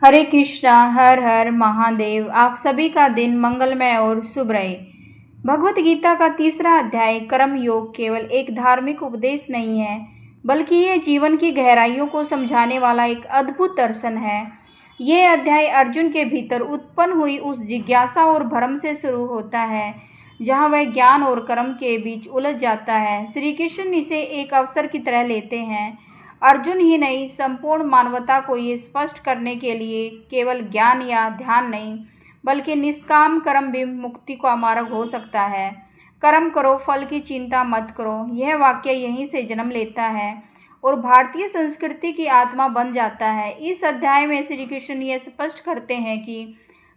हरे कृष्णा। हर हर महादेव। आप सभी का दिन मंगलमय और शुभ रहे। भगवत गीता का तीसरा अध्याय कर्म योग केवल एक धार्मिक उपदेश नहीं है, बल्कि ये जीवन की गहराइयों को समझाने वाला एक अद्भुत दर्शन है। ये अध्याय अर्जुन के भीतर उत्पन्न हुई उस जिज्ञासा और भ्रम से शुरू होता है, जहाँ वह ज्ञान और कर्म के बीच उलझ जाता है। श्री कृष्ण इसे एक अवसर की तरह लेते हैं, अर्जुन ही नहीं, संपूर्ण मानवता को ये स्पष्ट करने के लिए केवल ज्ञान या ध्यान नहीं, बल्कि निष्काम कर्म भी मुक्ति का मार्ग हो सकता है। कर्म करो, फल की चिंता मत करो, यह वाक्य यहीं से जन्म लेता है और भारतीय संस्कृति की आत्मा बन जाता है। इस अध्याय में श्री कृष्ण ये स्पष्ट करते हैं कि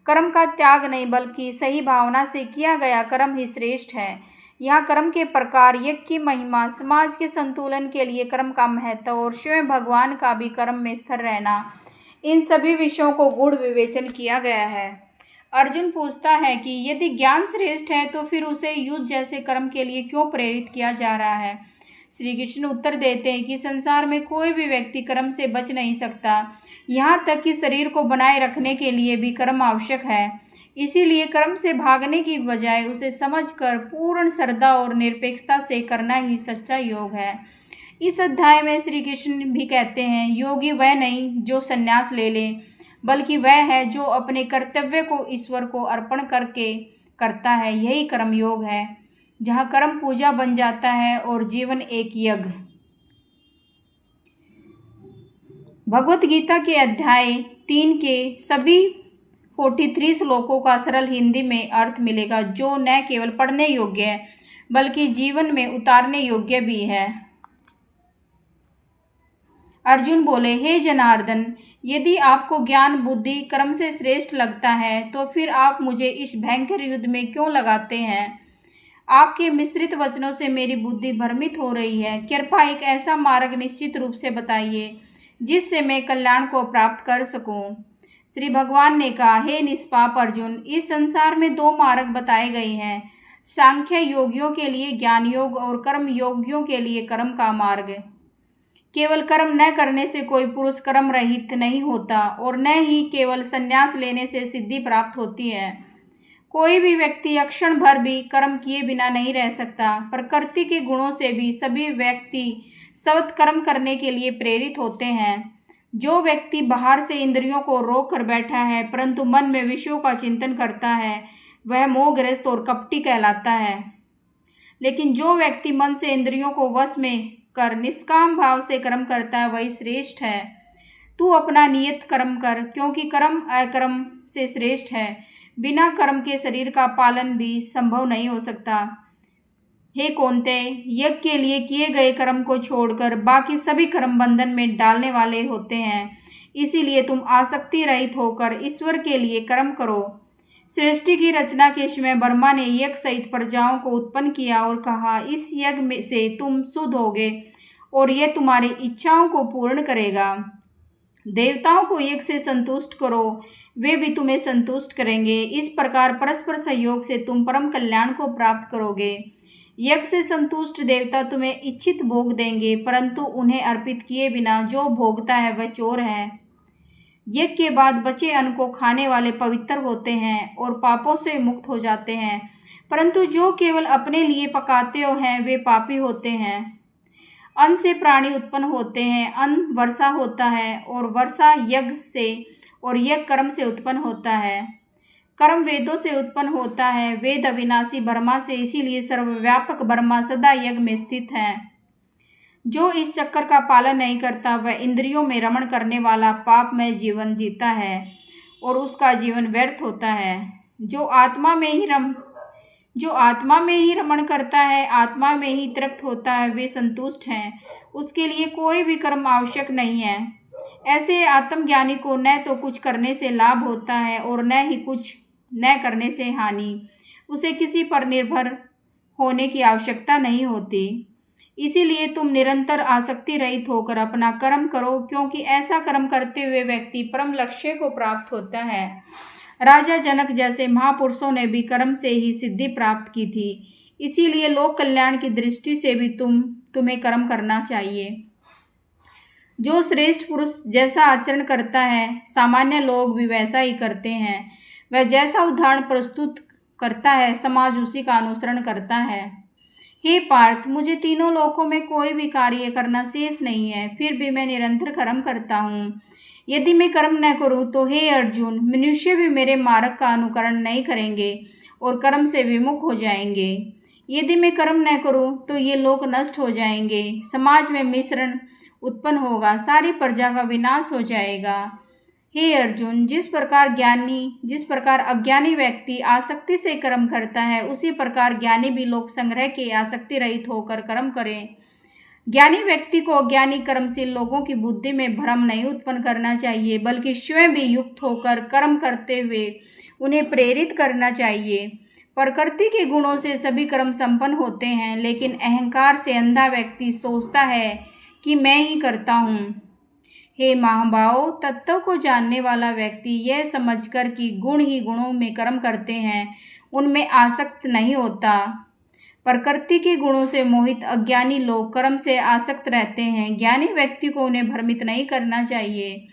कर्म का त्याग नहीं, बल्कि सही भावना से किया गया कर्म ही श्रेष्ठ है। यहाँ कर्म के प्रकार, यज्ञ की महिमा, समाज के संतुलन के लिए कर्म का महत्व और स्वयं भगवान का भी कर्म में स्थिर रहना, इन सभी विषयों को गूढ़ विवेचन किया गया है। अर्जुन पूछता है कि यदि ज्ञान श्रेष्ठ है तो फिर उसे युद्ध जैसे कर्म के लिए क्यों प्रेरित किया जा रहा है। श्री कृष्ण उत्तर देते हैं कि संसार में कोई भी व्यक्ति कर्म से बच नहीं सकता, यहाँ तक कि शरीर को बनाए रखने के लिए भी कर्म आवश्यक है। इसीलिए कर्म से भागने की बजाय उसे समझकर पूर्ण श्रद्धा और निरपेक्षता से करना ही सच्चा योग है। इस अध्याय में श्री कृष्ण भी कहते हैं, योगी वह नहीं जो संन्यास ले ले, बल्कि वह है जो अपने कर्तव्य को ईश्वर को अर्पण करके करता है। यही कर्म योग है, जहाँ कर्म पूजा बन जाता है और जीवन एक यज्ञ। भगवत गीता के अध्याय 3 के सभी 43 श्लोकों का सरल हिंदी में अर्थ मिलेगा, जो न केवल पढ़ने योग्य है, बल्कि जीवन में उतारने योग्य भी है। अर्जुन बोले, हे जनार्दन, यदि आपको ज्ञान बुद्धि कर्म से श्रेष्ठ लगता है तो फिर आप मुझे इस भयंकर युद्ध में क्यों लगाते हैं। आपके मिश्रित वचनों से मेरी बुद्धि भ्रमित हो रही है। कृपया एक ऐसा मार्ग निश्चित रूप से बताइए जिससे मैं कल्याण को प्राप्त कर सकूं। श्री भगवान ने कहा, हे निष्पाप अर्जुन, इस संसार में 2 मार्ग बताए गए हैं, सांख्य योगियों के लिए ज्ञान योग और कर्म योगियों के लिए कर्म का मार्ग। केवल कर्म न करने से कोई पुरुष कर्म रहित नहीं होता और न ही केवल संन्यास लेने से सिद्धि प्राप्त होती है। कोई भी व्यक्ति अक्षण भर भी कर्म किए बिना नहीं रह सकता। प्रकृति के गुणों से भी सभी व्यक्ति सतत कर्म करने के लिए प्रेरित होते हैं। जो व्यक्ति बाहर से इंद्रियों को रोक कर बैठा है परंतु मन में विषयों का चिंतन करता है, वह मोहग्रस्त और कपटी कहलाता है। लेकिन जो व्यक्ति मन से इंद्रियों को वश में कर निष्काम भाव से कर्म करता है, वही श्रेष्ठ है। तू अपना नियत कर्म कर, क्योंकि कर्म अकर्म से श्रेष्ठ है। बिना कर्म के शरीर का पालन भी संभव नहीं हो सकता। हे कौन्तेय, यज्ञ के लिए किए गए कर्म को छोड़कर बाकी सभी कर्म बंधन में डालने वाले होते हैं। इसीलिए तुम आसक्ति रहित होकर ईश्वर के लिए कर्म करो। सृष्टि की रचना के समय ब्रह्मा ने यज्ञ सहित प्रजाओं को उत्पन्न किया और कहा, इस यज्ञ में से तुम शुद्ध होगे और यह तुम्हारी इच्छाओं को पूर्ण करेगा। देवताओं को यज्ञ से संतुष्ट करो, वे भी तुम्हें संतुष्ट करेंगे। इस प्रकार परस्पर सहयोग से तुम परम कल्याण को प्राप्त करोगे। यज्ञ से संतुष्ट देवता तुम्हें इच्छित भोग देंगे, परंतु उन्हें अर्पित किए बिना जो भोगता है वह चोर है। यज्ञ के बाद बचे अन्न को खाने वाले पवित्र होते हैं और पापों से मुक्त हो जाते हैं, परंतु जो केवल अपने लिए पकाते हैं वे पापी होते हैं। अन्न से प्राणी उत्पन्न होते हैं, अन्न वर्षा होता है और वर्षा यज्ञ से और यज्ञ कर्म से उत्पन्न होता है। कर्म वेदों से उत्पन्न होता है, वेद अविनाशी ब्रह्मा से, इसीलिए सर्वव्यापक ब्रह्मा सदा यज्ञ में स्थित है। जो इस चक्कर का पालन नहीं करता वह इंद्रियों में रमण करने वाला पापमय जीवन जीता है और उसका जीवन व्यर्थ होता है। जो आत्मा में ही रमण करता है, आत्मा में ही तृप्त होता है, वे संतुष्ट हैं। उसके लिए कोई भी कर्म आवश्यक नहीं है। ऐसे आत्मज्ञानी को न तो कुछ करने से लाभ होता है और न ही कुछ न करने से हानि। उसे किसी पर निर्भर होने की आवश्यकता नहीं होती। इसीलिए तुम निरंतर आसक्ति रहित होकर अपना कर्म करो, क्योंकि ऐसा कर्म करते हुए व्यक्ति परम लक्ष्य को प्राप्त होता है। राजा जनक जैसे महापुरुषों ने भी कर्म से ही सिद्धि प्राप्त की थी। इसीलिए लोक कल्याण की दृष्टि से भी तुम्हें कर्म करना चाहिए। जो श्रेष्ठ पुरुष जैसा आचरण करता है, सामान्य लोग भी वैसा ही करते हैं। वह जैसा उदाहरण प्रस्तुत करता है, समाज उसी का अनुसरण करता है। हे पार्थ, मुझे तीनों लोकों में कोई भी कार्य करना शेष नहीं है, फिर भी मैं निरंतर कर्म करता हूँ। यदि मैं कर्म न करूँ तो हे अर्जुन, मनुष्य भी मेरे मार्ग का अनुकरण नहीं करेंगे और कर्म से विमुख हो जाएंगे। यदि मैं कर्म न करूँ तो ये लोग नष्ट हो जाएंगे, समाज में मिश्रण उत्पन्न होगा, सारी प्रजा का विनाश हो जाएगा। हे अर्जुन, जिस प्रकार अज्ञानी व्यक्ति आसक्ति से कर्म करता है, उसी प्रकार ज्ञानी भी लोक संग्रह के आसक्ति रहित होकर कर्म करें। ज्ञानी व्यक्ति को अज्ञानी कर्मशील लोगों की बुद्धि में भ्रम नहीं उत्पन्न करना चाहिए, बल्कि स्वयं भी युक्त होकर कर्म करते हुए उन्हें प्रेरित करना चाहिए। प्रकृति के गुणों से सभी कर्म संपन्न होते हैं, लेकिन अहंकार से अंधा व्यक्ति सोचता है कि मैं ही करता हूँ। हे महाभाव, तत्व को जानने वाला व्यक्ति यह समझकर कि गुण ही गुणों में कर्म करते हैं, उनमें आसक्त नहीं होता। प्रकृति के गुणों से मोहित अज्ञानी लोग कर्म से आसक्त रहते हैं। ज्ञानी व्यक्ति को उन्हें भ्रमित नहीं करना चाहिए।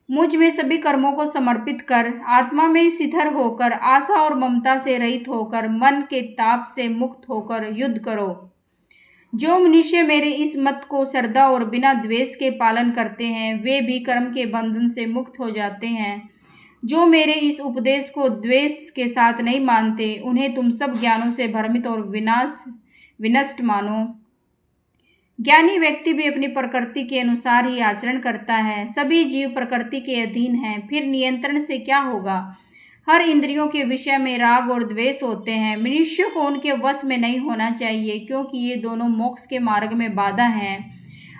मुझ में सभी कर्मों को समर्पित कर, आत्मा में शिथिल होकर, आशा और ममता से रहित होकर, मन के ताप से मुक्त होकर युद्ध करो। जो मनुष्य मेरे इस मत को श्रद्धा और बिना द्वेष के पालन करते हैं, वे भी कर्म के बंधन से मुक्त हो जाते हैं। जो मेरे इस उपदेश को द्वेष के साथ नहीं मानते, उन्हें तुम सब ज्ञानों से भ्रमित और विनष्ट मानो। ज्ञानी व्यक्ति भी अपनी प्रकृति के अनुसार ही आचरण करता है। सभी जीव प्रकृति के अधीन हैं, फिर नियंत्रण से क्या होगा। हर इंद्रियों के विषय में राग और द्वेष होते हैं। मनुष्य को उनके वश में नहीं होना चाहिए, क्योंकि ये दोनों मोक्ष के मार्ग में बाधा हैं।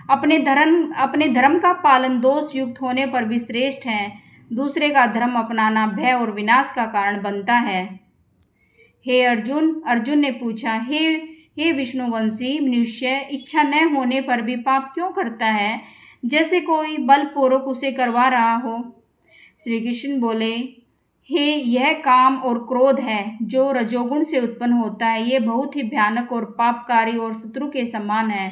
अपने धर्म का पालन दोष युक्त होने पर भी श्रेष्ठ है। दूसरे का धर्म अपनाना भय और विनाश का कारण बनता है। हे अर्जुन ने पूछा, हे विष्णुवंशी मनुष्य, इच्छा न होने पर भी पाप क्यों करता है, जैसे कोई बलपूर्वक उसे करवा रहा हो। श्री कृष्ण बोले, हे, यह काम और क्रोध है जो रजोगुण से उत्पन्न होता है। ये बहुत ही भयानक और पापकारी और शत्रु के समान है।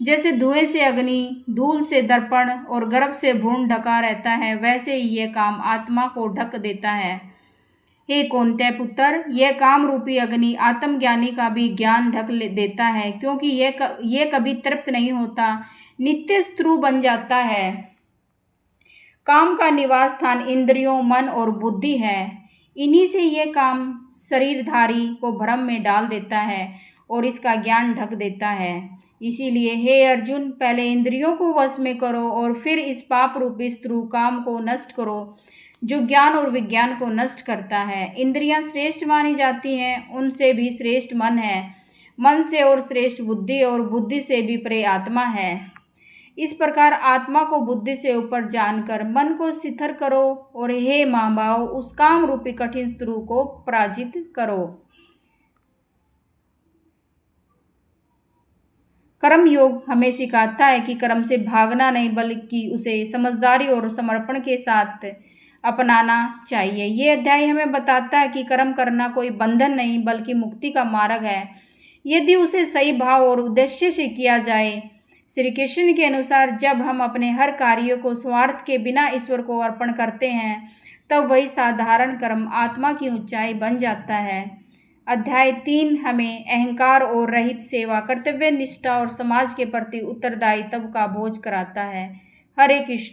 जैसे धुएं से अग्नि, धूल से दर्पण और गर्भ से भ्रूण ढका रहता है, वैसे ही यह काम आत्मा को ढक देता है। हे कौन्तेय पुत्र, यह काम रूपी अग्नि आत्मज्ञानी का भी ज्ञान ढक देता है, क्योंकि यह कभी तृप्त नहीं होता, नित्य शत्रु बन जाता है। काम का निवास स्थान इंद्रियों, मन और बुद्धि है। इन्हीं से यह काम शरीरधारी को भ्रम में डाल देता है और इसका ज्ञान ढक देता है। इसीलिए हे अर्जुन, पहले इंद्रियों को वश में करो और फिर इस पाप रूपी शत्रु काम को नष्ट करो, जो ज्ञान और विज्ञान को नष्ट करता है। इंद्रियां श्रेष्ठ मानी जाती हैं, उनसे भी श्रेष्ठ मन है। मन से और श्रेष्ठ बुद्धि, और बुद्धि से भी परे आत्मा है। इस प्रकार आत्मा को बुद्धि से ऊपर जानकर मन को शिथिल करो और हे महाभाव, उस काम रूपी कठिन शत्रु को पराजित करो। कर्म योग हमें सिखाता है कि कर्म से भागना नहीं, बल्कि उसे समझदारी और समर्पण के साथ अपनाना चाहिए। ये अध्याय हमें बताता है कि कर्म करना कोई बंधन नहीं, बल्कि मुक्ति का मार्ग है, यदि उसे सही भाव और उद्देश्य से किया जाए। श्री कृष्ण के अनुसार जब हम अपने हर कार्य को स्वार्थ के बिना ईश्वर को अर्पण करते हैं, तब वही साधारण कर्म आत्मा की ऊंचाई बन जाता है। अध्याय 3 हमें अहंकार और रहित सेवा, कर्तव्य निष्ठा और समाज के प्रति उत्तरदायित्व का बोझ कराता है। हरे कृष्ण।